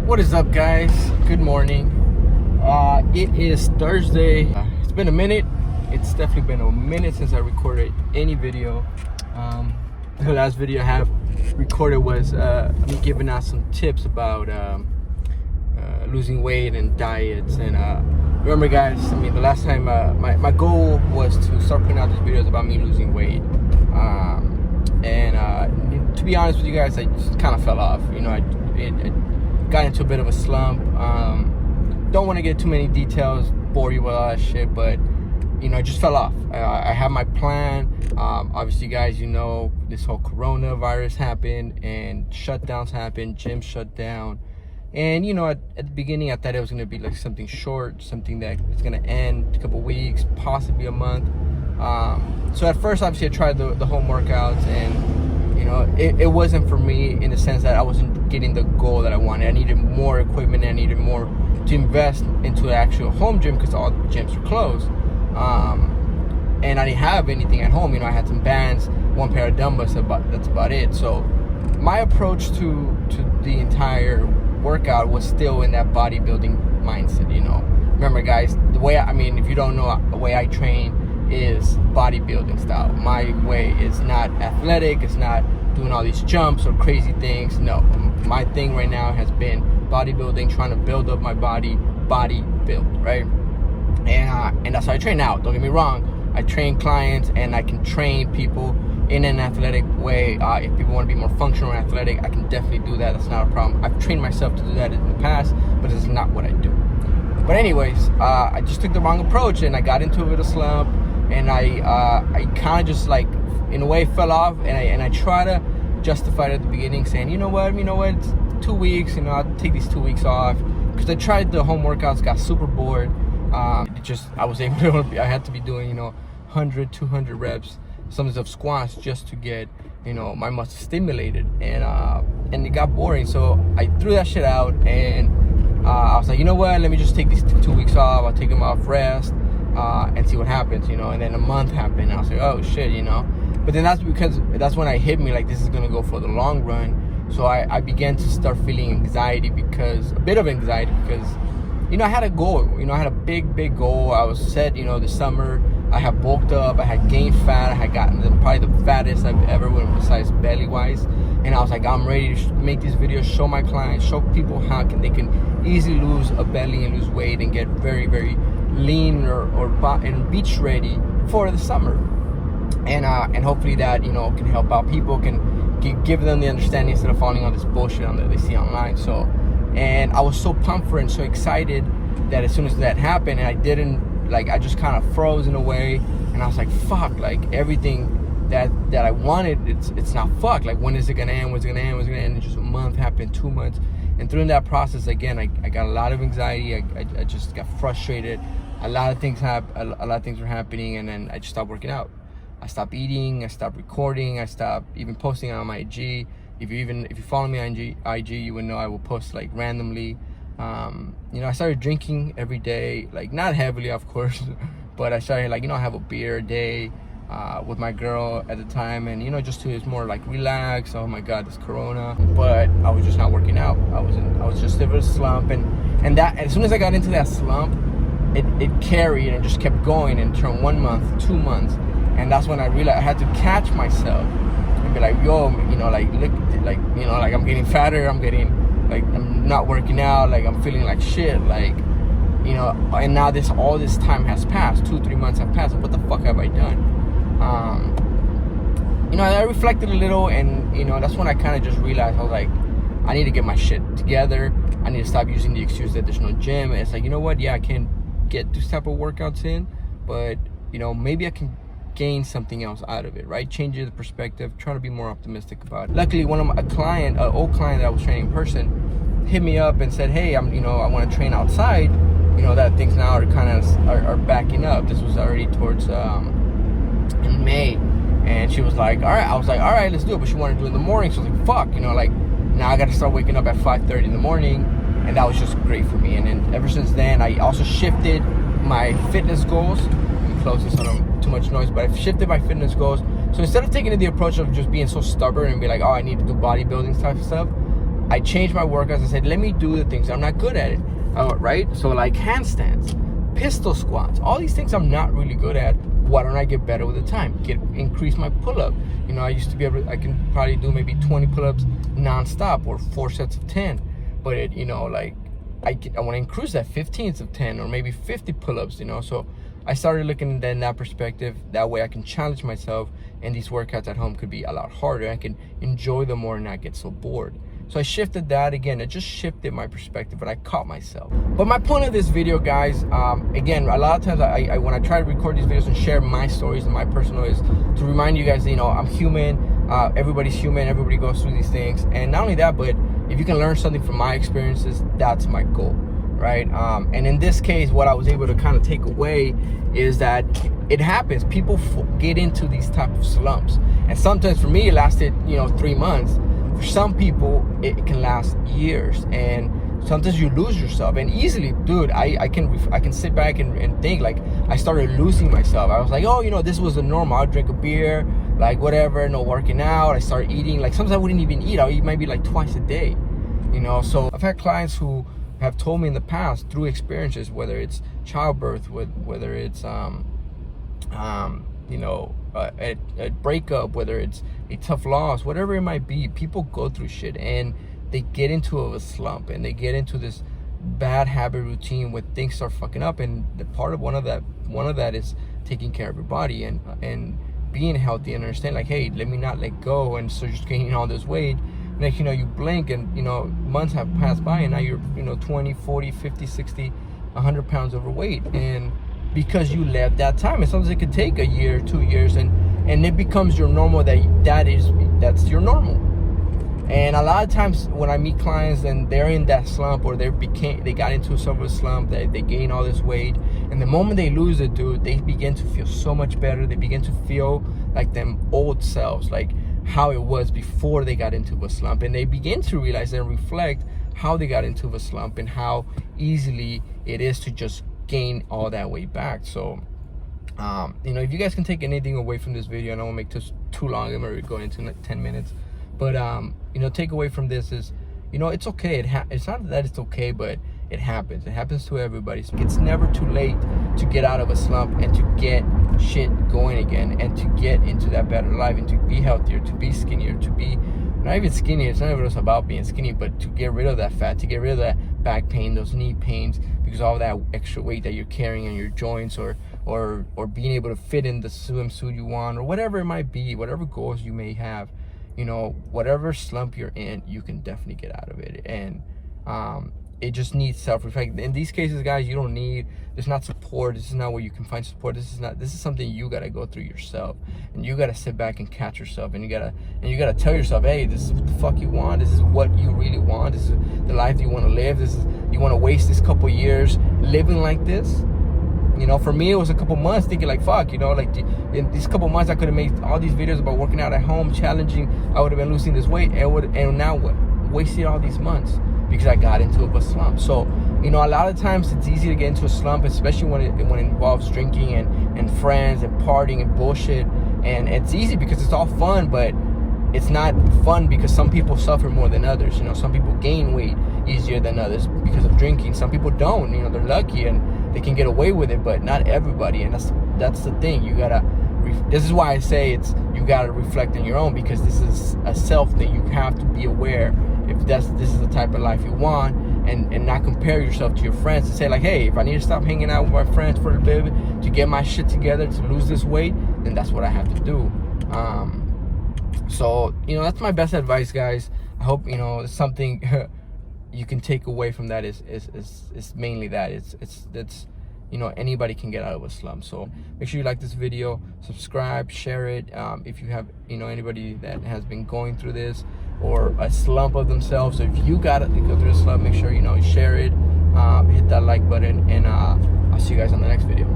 What is up, guys? Good morning. It is Thursday. It's been a minute. It's definitely been a minute since I recorded any video. The last video I have recorded was me giving out some tips about losing weight and diets. And remember, guys, I mean, the last time my goal was to start putting out these videos about me losing weight. And to be honest with you guys, I just kind of fell off. You know, I got into a bit of a slump. Don't want to get too many details, bore you with all that shit, but you know, I just fell off. I have my plan. Obviously, guys, you know, this whole coronavirus happened and shutdowns happened, gyms shut down. And you know, at the beginning I thought it was going to be like something short, something that is going to end a couple weeks, possibly a month. So at first, obviously, I tried the home workouts, and you know, it wasn't for me in the sense that I wasn't getting the goal that I wanted. I needed more equipment. I needed more to invest into the actual home gym because all the gyms were closed. And I didn't have anything at home. You know, I had some bands, one pair of dumbbells. That's about it. So my approach to the entire workout was still in that bodybuilding mindset. You know, remember, guys, the way I mean, if you don't know, the way I train is bodybuilding style. My way is not athletic. It's not doing all these jumps or crazy things. No, my thing right now has been bodybuilding, trying to build up my body build, right? And that's how I train now. Don't get me wrong, I train clients and I can train people in an athletic way. If people want to be more functional and athletic, I can definitely do that. That's not a problem. I've trained myself to do that in the past, but it's not what I do. But anyways, I just took the wrong approach and I got into a bit of slump, and I kind of just, like, in a way, fell off, and I try to justify it at the beginning, saying, you know what, it's 2 weeks, you know, I'll take these 2 weeks off, because I tried the home workouts, got super bored. I was able to, I had to be doing, you know, 100, 200 reps, some of squats, just to get, you know, my muscles stimulated, and it got boring. So I threw that shit out, and I was like, you know what, let me just take these 2 weeks off. I'll take them off, rest, and see what happens, you know. And then a month happened, and I was like, oh shit, you know. But then that's when I hit me, like, this is gonna go for the long run. So I began to start feeling a bit of anxiety, because, you know, I had a goal. You know, I had a big goal. I was set, you know, this summer. I had bulked up. I had gained fat. I had gotten probably the fattest I've ever been, besides belly-wise. And I was like, I'm ready to make these videos, show my clients, show people how they can easily lose a belly and lose weight and get very, very lean and beach ready for the summer. And hopefully that, you know, can help out people, can give them the understanding instead of falling on this bullshit that they see online. So, and I was so pumped for it and so excited that as soon as that happened, and I just kind of froze in a way, and I was like, fuck, like, everything that I wanted, it's not fucked. Like, when is it gonna end? When's it gonna end? And just a month happened, 2 months, and through that process, again, I got a lot of anxiety. I just got frustrated. A lot of things were happening, and then I just stopped working out. I stopped eating. I stopped recording. I stopped even posting on my IG. If you follow me on IG, you would know I will post, like, randomly. You know, I started drinking every day, like, not heavily, of course, but I started, like, you know, have a beer a day with my girl at the time, and, you know, just to more like relax. Oh my God, this Corona. But I was just not working out. I was just in a slump, and that, as soon as I got into that slump, it carried and just kept going, and turned 1 month, 2 months, and that's when I realized I had to catch myself and be like, yo, you know, like, look, like, you know, like, I'm getting fatter, I'm not working out, like, I'm feeling like shit, like, you know. And now all this time has passed, 2-3 months have passed. What the fuck have I done? You know, I reflected a little, and, you know, that's when I kind of just realized, I was like, I need to get my shit together. I need to stop using the excuse that there's no gym. And it's like, you know what, yeah, I can get this type of workouts in, but, you know, maybe I can gain something else out of it, right? Change the perspective, try to be more optimistic about it. Luckily, one of an old client that I was training in person, hit me up and said, hey, I want to train outside. You know, that things now are backing up. This was already towards in May, and she was like, all right. I was like, all right, let's do it. But she wanted to do it in the morning, so I was like, fuck, you know, like, now I got to start waking up at 5:30 in the morning, and that was just great for me. And then ever since then, I also shifted my fitness goals. Close this, so I don't too much noise, but I've shifted my fitness goals. So instead of taking the approach of just being so stubborn and be like, oh, I need to do bodybuilding type of stuff, I changed my workouts. I said, let me do the things I'm not good at it, right? So like handstands, pistol squats, all these things I'm not really good at. Why don't I get better with the time? Increase my pull-up. You know, I used to be able to, I can probably do maybe 20 pull-ups non-stop or 4 sets of 10. But it, you know, like I want to increase that 15s of 10 or maybe 50 pull-ups, you know. So I started looking at that in that perspective. That way I can challenge myself, and these workouts at home could be a lot harder. I can enjoy them more and not get so bored. So I shifted that again. It just shifted my perspective, but I caught myself. But my point of this video, guys, again, a lot of times I when I try to record these videos and share my stories and my personal, is to remind you guys that, you know, I'm human. Everybody's human. Everybody goes through these things. And not only that, but if you can learn something from my experiences, that's my goal, right? And in this case, what I was able to kind of take away is that it happens. People get into these type of slumps. And sometimes for me, it lasted, you know, 3 months. For some people, it can last years, and sometimes you lose yourself. And easily, dude, I can sit back and think, like, I started losing myself. I was like, oh, you know, this was the normal. I'll drink a beer, like whatever, no working out. I started eating, like sometimes I wouldn't even eat. I'll eat maybe like twice a day, you know. So I've had clients who have told me in the past through experiences, whether it's childbirth, whether it's you know, a breakup, whether it's a tough loss, whatever it might be, people go through shit and they get into a slump and they get into this bad habit routine where things start fucking up. And the part of one of that is taking care of your body and being healthy and understand, like, hey, let me not let go and so just gaining all this weight. Next, you know, you blink and, you know, months have passed by and now you're, you know, 20, 40, 50, 60, 100 pounds overweight. And because you left that time, and sometimes it could take a year, 2 years, and it becomes your normal. That's your normal. And a lot of times when I meet clients and they're in that slump, or they got into some of a slump, they gain all this weight, and the moment they lose it, dude, they begin to feel so much better. They begin to feel like them old selves, like how it was before they got into a slump, and they begin to realize and reflect how they got into a slump and how easily it is to just gain all that weight back. So you know, if you guys can take anything away from this video, I don't want to make this too long. I'm already going into like 10 minutes, but you know, take away from this is, you know, it's okay. It's not that it's okay, but it happens to everybody. So it's never too late to get out of a slump and to get shit going again, and to get into that better life, and to be healthier, to be skinnier, to be not even skinny. It's not even about being skinny, but to get rid of that fat, to get rid of that back pain, those knee pains, because all that extra weight that you're carrying in your joints, or being able to fit in the swimsuit you want, or whatever it might be, whatever goals you may have, you know, whatever slump you're in, you can definitely get out of it. And it just needs self-reflection. In these cases, guys, there's not support. This is not where you can find support. This is something you gotta go through yourself, and you gotta sit back and catch yourself, and you gotta tell yourself, hey, this is what the fuck you want. This is what you really want. This is the life you want to live. You want to waste this couple years living like this. You know, for me, it was a couple months thinking like, fuck, you know, like in these couple months I could have made all these videos about working out at home, challenging. I would have been losing this weight, and now what? Wasted all these months because I got into a slump. So, you know, a lot of times it's easy to get into a slump, especially when it involves drinking and friends and partying and bullshit. And it's easy because it's all fun, but it's not fun because some people suffer more than others. You know, some people gain weight easier than others because of drinking. Some people don't. You know, they're lucky and they can get away with it, but not everybody. And that's the thing. You gotta. This is why I say you gotta reflect on your own, because this is a self thing. You have to be aware if this is the type of life you want, and not compare yourself to your friends and say like, hey, if I need to stop hanging out with my friends for a bit to get my shit together to lose this weight, then that's what I have to do. So, you know, that's my best advice, guys. I hope, you know, something you can take away from that is mainly that it's you know, anybody can get out of a slump. So make sure you like this video, subscribe, share it. If you have, you know, anybody that has been going through this or a slump of themselves, so if you got to go through a slump, make sure, you know, share it, hit that like button, and I'll see you guys on the next video.